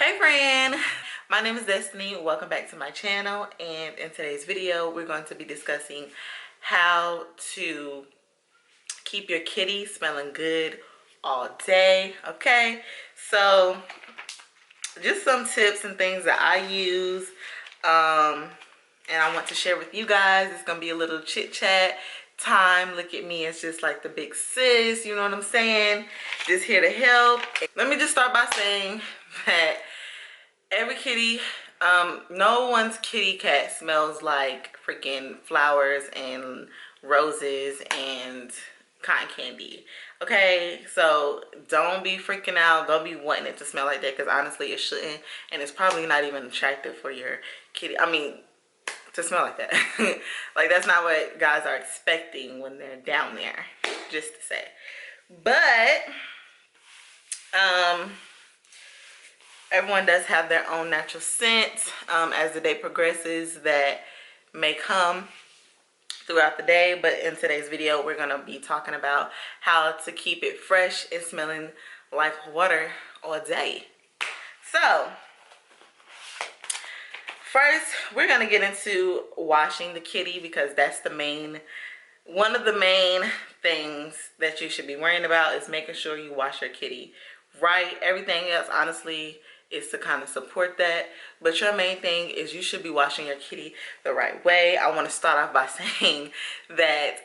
Hey friend, my name is Destiny. Welcome back to my channel, and in today's video we're going to be discussing how to keep your kitty smelling good all day. Okay, so just some tips and things that I use and I want to share with you guys. It's gonna be a little chit chat time. Look at me as just like the big sis, you know what I'm saying? Just here to help. Let me just start by saying that every kitty, no one's kitty cat smells like freaking flowers and roses and cotton candy. Okay, so don't be freaking out. Don't be wanting it to smell like that, because honestly it shouldn't, and it's probably not even attractive for your kitty. I mean, to smell like that. Like, that's not what guys are expecting when they're down there, just to say. But everyone does have their own natural scent as the day progresses that may come throughout the day. But in today's video we're going to be talking about how to keep it fresh and smelling like water all day. So first we're going to get into washing the kitty, because that's one of the main things that you should be worrying about is making sure you wash your kitty right. Everything else honestly is to kind of support that, but your main thing is you should be washing your kitty the right way. I want to start off by saying that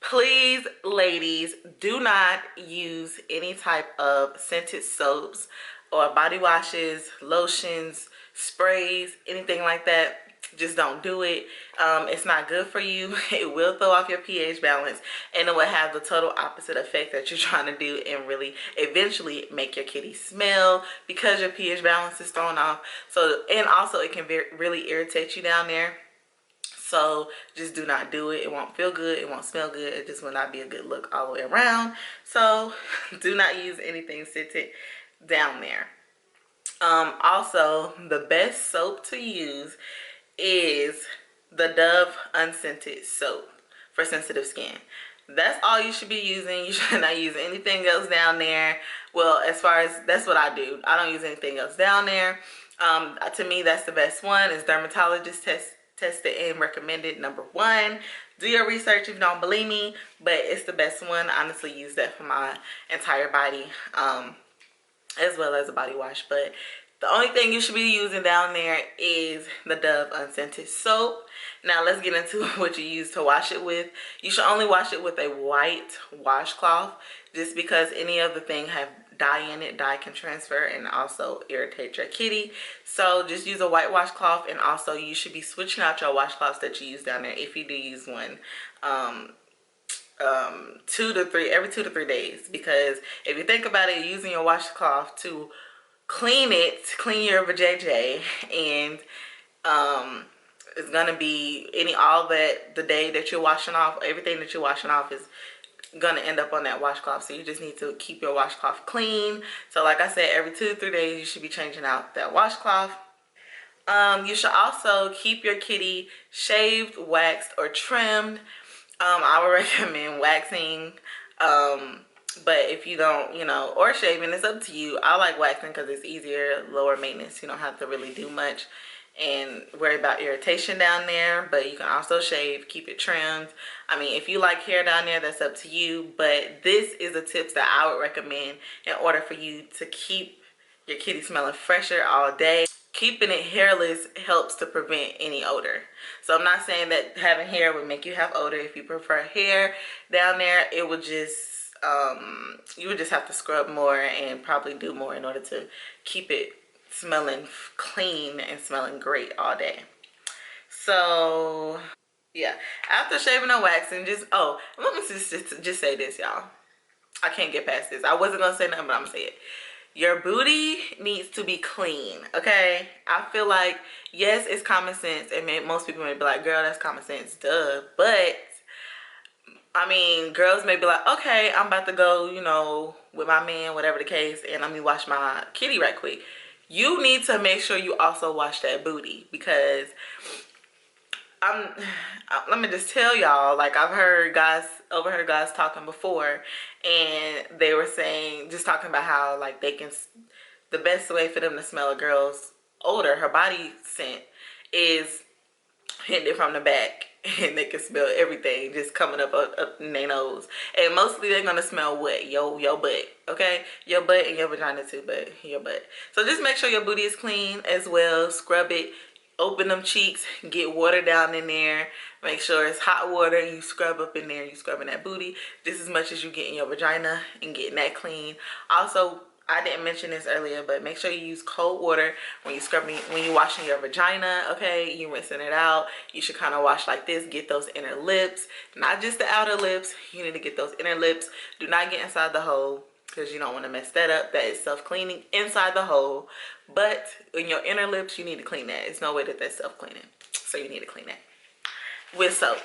please, ladies, do not use any type of scented soaps or body washes, lotions, sprays, anything like that. Just don't do it. It's not good for you. It will throw off your pH balance, and it will have the total opposite effect that you're trying to do, and really eventually make your kitty smell, because your pH balance is thrown off. So, and also it can really irritate you down there. So just do not do it. It won't feel good. It won't smell good. It just will not be a good look all the way around. So do not use anything scented down there. Also, the best soap to use is the Dove unscented soap for sensitive skin. That's all you should be using. You should not use anything else down there. Well, as far as, that's what I do. I don't use anything else down there. To me, that's the best one. Is dermatologist tested and recommended #1. Do your research if you don't believe me, but it's the best one. I honestly use that for my entire body, as well as a body wash. But the only thing you should be using down there is the Dove unscented soap. Now let's get into what you use to wash it with. You should only wash it with a white washcloth, just because any of the thing have dye in it. Dye can transfer and also irritate your kitty. So just use a white washcloth, and also you should be switching out your washcloths that you use down there, if you do use one, every 2 to 3 days. Because if you think about it, using your washcloth to clean your vajayjay, and it's gonna be all that the day that you're washing off, everything that you're washing off is gonna end up on that washcloth. So you just need to keep your washcloth clean. So like I said, every 2 to 3 days you should be changing out that washcloth. You should also keep your kitty shaved, waxed, or trimmed. I would recommend waxing, but if you don't, or shaving, it's up to you. I like waxing because it's easier, lower maintenance. You don't have to really do much and worry about irritation down there. But you can also shave, keep it trimmed. I mean, if you like hair down there, that's up to you. But this is the tips that I would recommend in order for you to keep your kitty smelling fresher all day. Keeping it hairless helps to prevent any odor. So I'm not saying that having hair would make you have odor. If you prefer hair down there, it would just you would just have to scrub more and probably do more in order to keep it smelling clean and smelling great all day. So yeah, after shaving and waxing, let me just say this, y'all. I can't get past this. I wasn't gonna say nothing, but I'm gonna say it. Your booty needs to be clean, okay? I feel like, yes, it's common sense, and most people may be like, girl, that's common sense, duh. But I mean, girls may be like, okay, I'm about to go, with my man, whatever the case, and let me wash my kitty right quick. You need to make sure you also wash that booty, because let me just tell y'all, like, I've overheard guys talking before, and they were saying, just talking about how, like, they can the best way for them to smell a girl's odor, her body scent, is hitting it from the back, and they can smell everything just coming up in their nose. And mostly they're gonna smell what? Your butt, okay? Your butt and your vagina too, but your butt. So just make sure your booty is clean as well. Scrub it, open them cheeks, get water down in there. Make sure it's hot water and you scrub up in there. You scrubbing that booty just as much as you get in your vagina and getting that clean. Also, I didn't mention this earlier, but make sure you use cold water when you're washing your vagina, okay? You rinsing it out. You should kind of wash like this. Get those inner lips, not just the outer lips. You need to get those inner lips. Do not get inside the hole because you don't want to mess that up. That is self-cleaning inside the hole. But in your inner lips, you need to clean that. It's no way that that's self-cleaning. So you need to clean that with soap.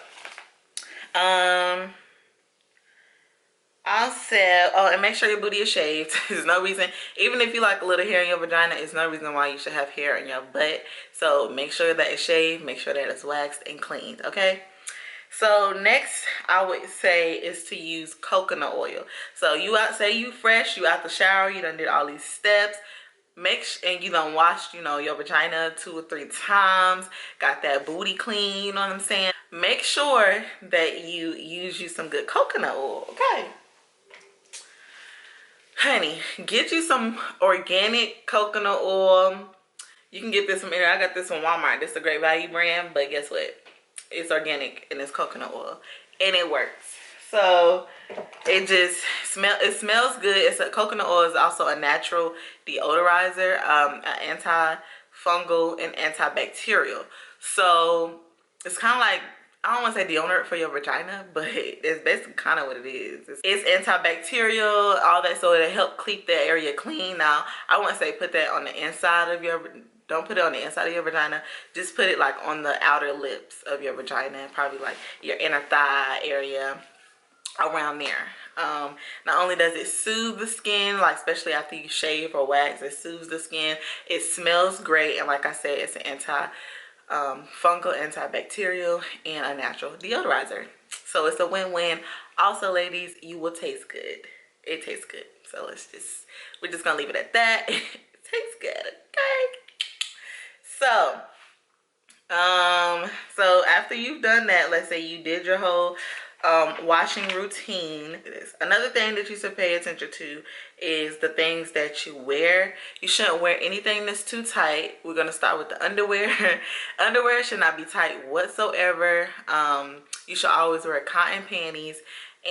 I'll say, oh, and make sure your booty is shaved. There's no reason, even if you like a little hair in your vagina, it's no reason why you should have hair in your butt. So make sure that it's shaved, make sure that it's waxed and cleaned, okay? So next, I would say is to use coconut oil. So say you fresh, you out the shower, you done did all these steps. And you done washed, your vagina 2 or 3 times, got that booty clean, you know what I'm saying? Make sure that you use you some good coconut oil, okay? Honey, get you some organic coconut oil. You can get this from I got this from Walmart. This is a great value brand, but guess what? It's organic and it's coconut oil, and it works. So it just smells good. Coconut oil is also a natural deodorizer, antifungal and antibacterial. So it's kind of like, I don't want to say deodorant for your vagina, but it's basically kind of what it is. It's antibacterial, all that, so it'll help keep that area clean. Now, I wouldn't say put that on the inside of don't put it on the inside of your vagina. Just put it like on the outer lips of your vagina, probably like your inner thigh area, around there. Not only does it soothe the skin, like especially after you shave or wax, it soothes the skin. It smells great, and like I said, it's an fungal, antibacterial, and a natural deodorizer. So it's a win-win. Also, ladies, you will taste good. It tastes good. So we're just gonna leave it at that. It tastes good, okay? So after you've done that, let's say you did your whole washing routine. Another thing that you should pay attention to is the things that you wear. You shouldn't wear anything that's too tight. We're going to start with the underwear. Underwear should not be tight whatsoever. You should always wear cotton panties,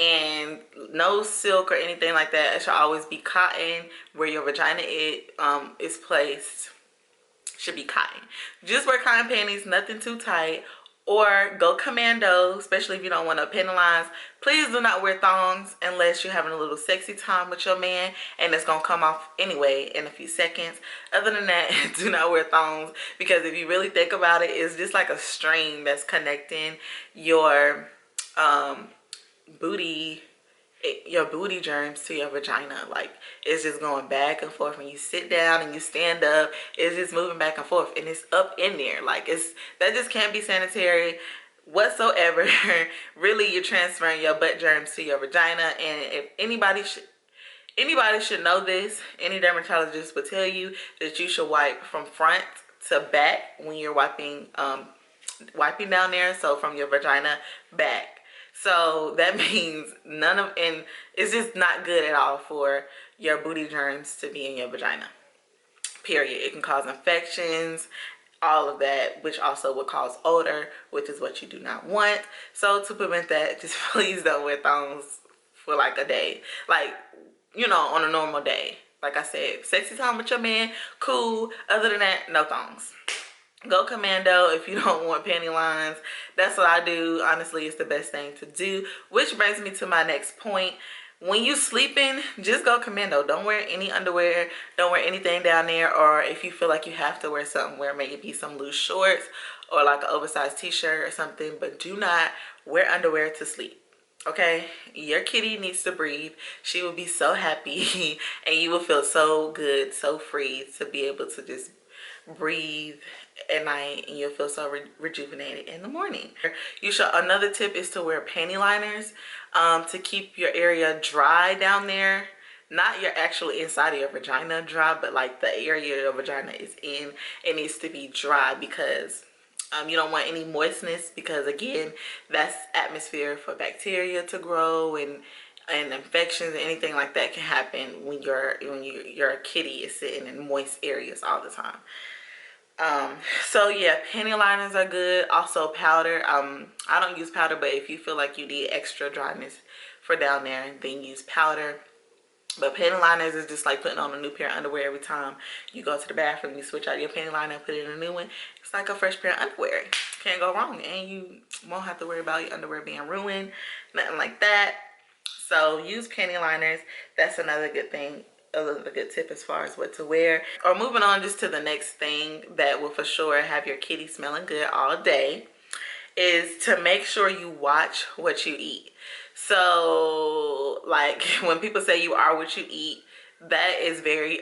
and no silk or anything like that. It should always be cotton. Where your vagina is placed should be cotton. Just wear cotton panties, nothing too tight. Or go commando, especially if you don't want to penalize. Please do not wear thongs unless you're having a little sexy time with your man, and it's gonna come off anyway in a few seconds. Other than that, do not wear thongs, because if you really think about it, it's just like a string that's connecting your booty germs to your vagina. Like, it's just going back and forth. When you sit down and you stand up, it's just moving back and forth, and it's up in there. Like, that just can't be sanitary whatsoever. Really, you're transferring your butt germs to your vagina, and if anybody should know this, any dermatologist would tell you that you should wipe from front to back when you're wiping down there. So from your vagina back. So that means and it's just not good at all for your booty germs to be in your vagina, period. It can cause infections, all of that, which also would cause odor, which is what you do not want. So to prevent that, just please don't wear thongs for like a day, like, on a normal day. Like I said, sexy time with your man, cool. Other than that, no thongs. Go commando if you don't want panty lines. That's what I do. Honestly, it's the best thing to do. Which brings me to my next point. When you sleeping, just go commando. Don't wear any underwear. Don't wear anything down there. Or if you feel like you have to wear something, wear maybe some loose shorts or like an oversized t-shirt or something. But do not wear underwear to sleep. Okay? Your kitty needs to breathe. She will be so happy and you will feel so good, so free to be able to just breathe at night, and you'll feel so rejuvenated in the morning. Another tip is to wear panty liners to keep your area dry down there, not your actual inside of your vagina dry, but like the area your vagina is in, it needs to be dry, because you don't want any moistness, because again, that's atmosphere for bacteria to grow, and infections and anything like that can happen when your kitty is sitting in moist areas all the time. So yeah, panty liners are good. Also powder. I don't use powder, but if you feel like you need extra dryness for down there, then use powder. But panty liners is just like putting on a new pair of underwear every time you go to the bathroom. You switch out your panty liner and put in a new one. It's like a fresh pair of underwear. Can't go wrong, and you won't have to worry about your underwear being ruined, nothing like that. So use panty liners. That's another good thing, a good tip as far as what to wear. Or moving on just to the next thing that will for sure have your kitty smelling good all day, is to make sure you watch what you eat. So like when people say you are what you eat, that is very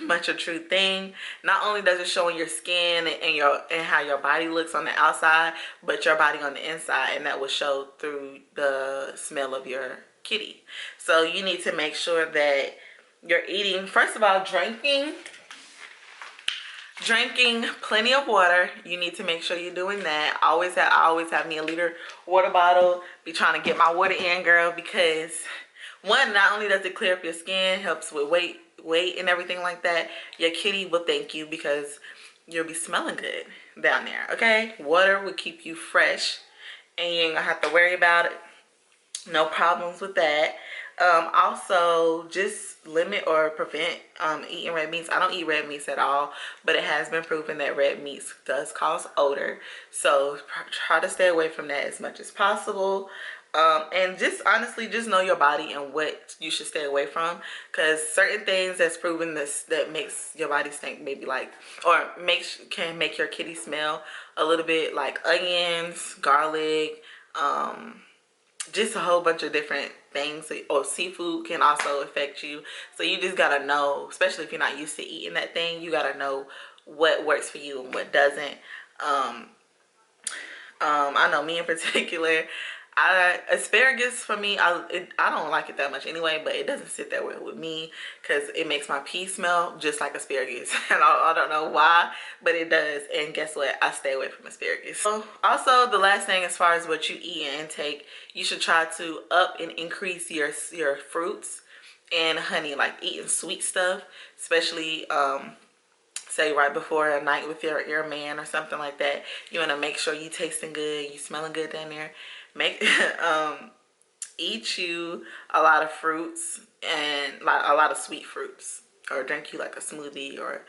much a true thing. Not only does it show in your skin and how your body looks on the outside, but your body on the inside, and that will show through the smell of your kitty. So you need to make sure that you're eating, first of all, drinking plenty of water. You need to make sure you're doing that. I always have me a liter water bottle. Be trying to get my water in, girl, because one, not only does it clear up your skin, helps with weight and everything like that, your kitty will thank you because you'll be smelling good down there. Okay, water will keep you fresh and you ain't gonna have to worry about it. No problems with that. Also, just limit or prevent eating red meats. I don't eat red meats at all, but it has been proven that red meats does cause odor. So try to stay away from that as much as possible. And just honestly, just know your body and what you should stay away from, because certain things that's proven that makes your body stink, maybe like, or can make your kitty smell a little bit, like onions, garlic, just a whole bunch of different things. Or seafood can also affect you. So you just gotta know, especially if you're not used to eating that thing, you gotta know what works for you and what doesn't. I know me in particular, asparagus for me, I don't like it that much anyway, but it doesn't sit that well with me because it makes my pee smell just like asparagus. And I don't know why, but it does. And guess what? I stay away from asparagus. So also, the last thing as far as what you eat and intake, you should try to up and increase your fruits and honey, like eating sweet stuff, especially say right before a night with your man or something like that. You want to make sure you tasting good, you smelling good down there. Eat you a lot of fruits and like a lot of sweet fruits, or drink you like a smoothie, or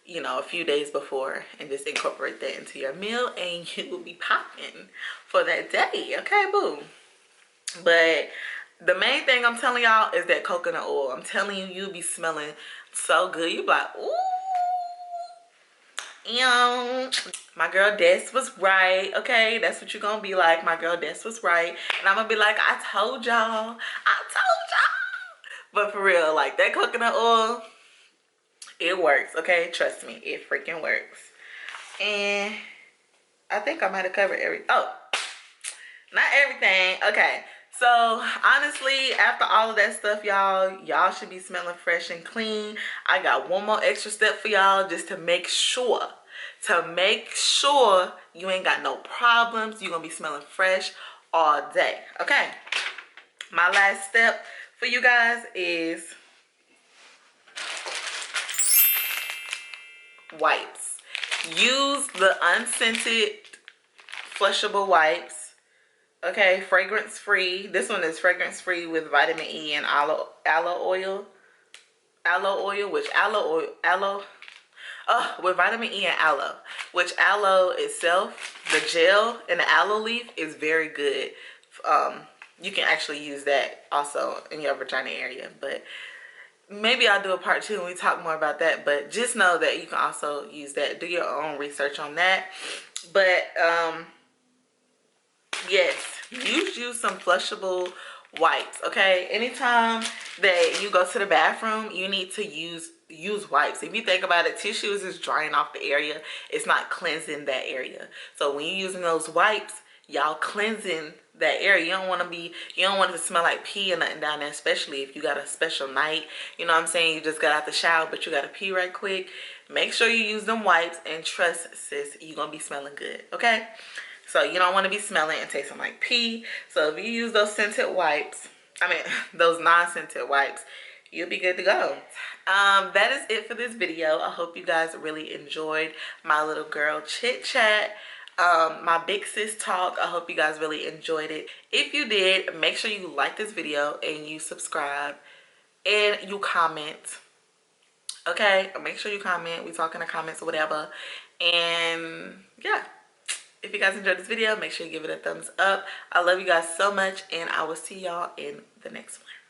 a few days before, and just incorporate that into your meal, and you will be popping for that day. Okay, boo. But the main thing I'm telling y'all is that coconut oil. I'm telling you, you'll be smelling so good. You'll be like, ooh. My girl Des was right. Okay, that's what you're gonna be like. My girl Des was right. And I'm gonna be like, I told y'all. But for real, like that coconut oil, it works. Okay, trust me, it freaking works. And I think I might have covered not everything. Okay, so honestly, after all of that stuff, y'all should be smelling fresh and clean. I got one more extra step for y'all, just to make sure you ain't got no problems. You're gonna be smelling fresh all day. Okay, my last step for you guys is wipes. Use the unscented flushable wipes. Okay, fragrance free. This one is fragrance free with vitamin E and aloe oil. With vitamin E and aloe, which aloe itself, the gel and the aloe leaf is very good. You can actually use that also in your vagina area, but maybe I'll do a part 2 and we talk more about that. But just know that you can also use that. Do your own research on that. But yes, use some flushable wipes. Okay, anytime that you go to the bathroom, you need to use wipes. If you think about it, tissues is drying off the area. It's not cleansing that area. So when you're using those wipes, y'all cleansing that area. You don't want it to smell like pee or nothing down there, especially if you got a special night. You know what I'm saying? You just got out the shower, but you got to pee right quick. Make sure you use them wipes, and trust, sis, you're going to be smelling good, okay? So you don't want to be smelling and tasting like pee. So if you use those scented wipes, those non-scented wipes, you'll be good to go. That is it for this video. I hope you guys really enjoyed my little girl chit chat, my big sis talk. I hope you guys really enjoyed it. If you did, make sure you like this video and you subscribe and you comment. Okay, make sure you comment. We talk in the comments or whatever. And yeah, if you guys enjoyed this video, make sure you give it a thumbs up. I love you guys so much, and I will see y'all in the next one.